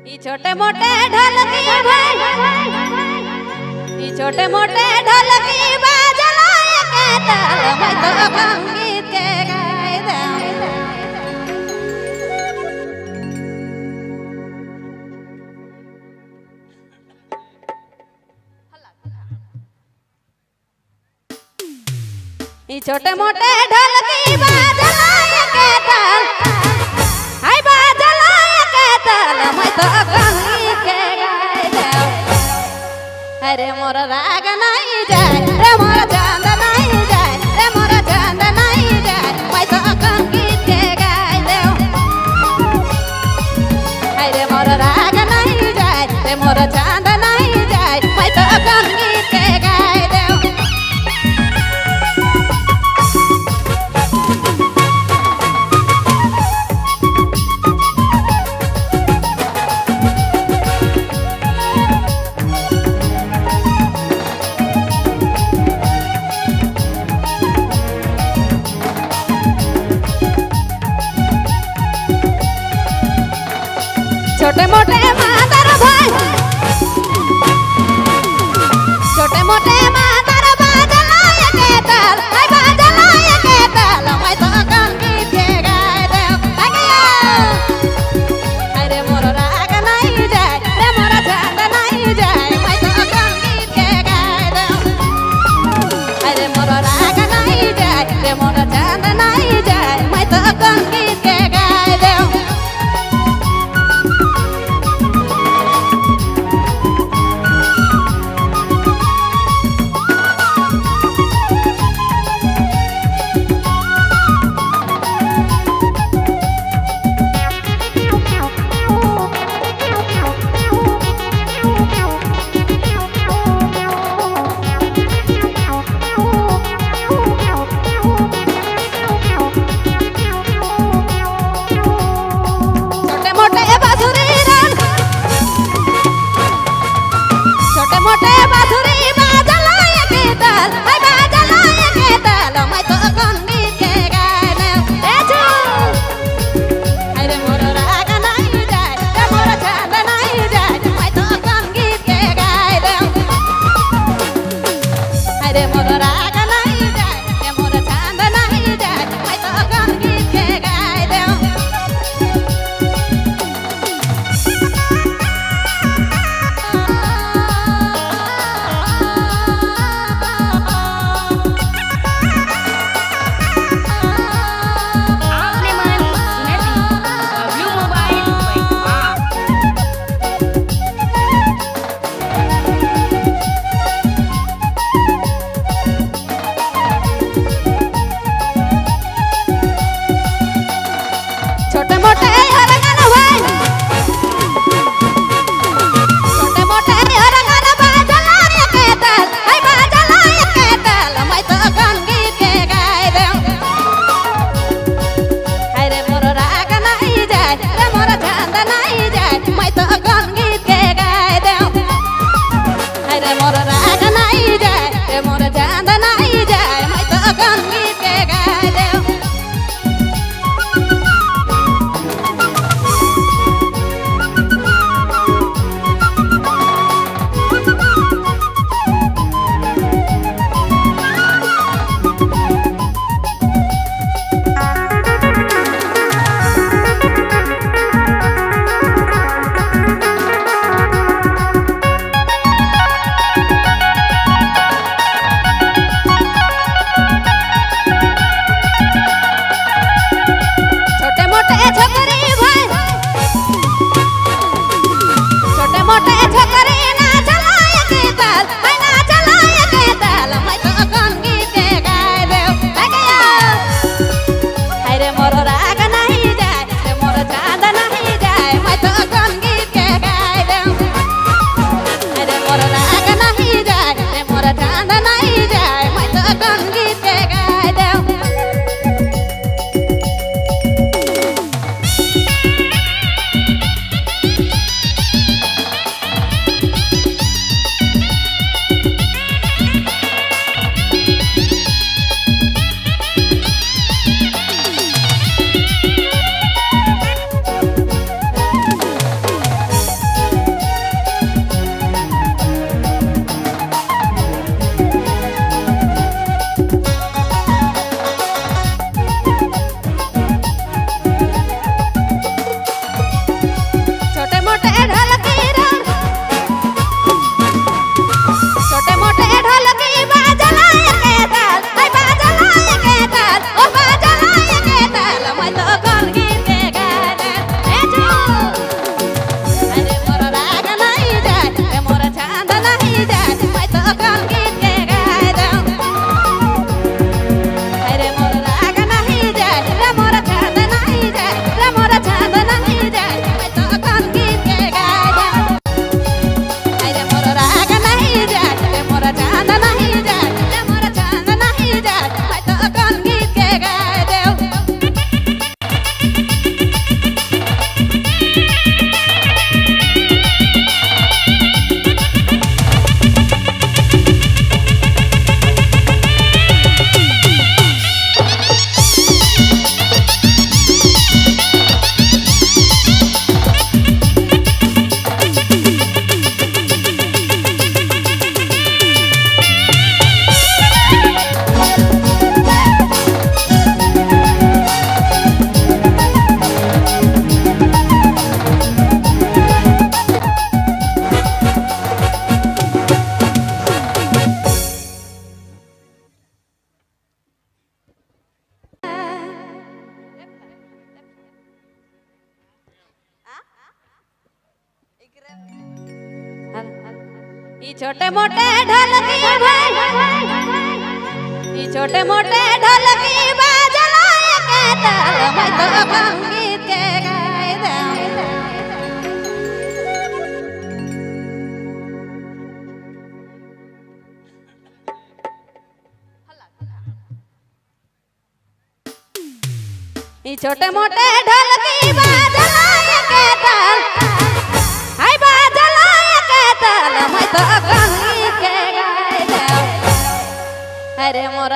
ये छोटे मोटे ढोलकी भाई, ये छोटे मोटे ढोलकी बजलाए के ताल मैं तो संगीत के गाए दूं। ये छोटे मोटे ढोलकी बजलाए के ताल हाय बजलाए के ताल मैं तो संगीत के गाए दूं। अरे मोर राग नहीं जाए रे मोर चांद नहीं जाए रे मोर चांद नहीं जाए मैं तो संगीत के गाए दूं। अरे मोर राग नहीं जाए रे मोर चांद नहीं जाए मैं तो संगीत के गाए दूं। छोटे मोटे मादर भाई, छोटे मोटे मादर बजलाए के ताल हाय बजलाए के ताल मैं तो संगीत के गाए दूं। अरे मोर राग नहीं जाए रे मोर चांद नहीं जाए मैं तो संगीत के गाए दूं। अरे मोर राग नहीं जाए रे मोर चांद नहीं जाए मैं तो संगीत के गाए दूं। ई छोटे मोटे ढोलकी भाई ई छोटे मोटे ढोलकी बाजलाए के ताल मैं तो गीत के गाय दे ई छोटे मोटे ढोलकी बाजलाए के ताल हाय बाजलाए के ताल मैं तो गीत के गाय दे अरे मोर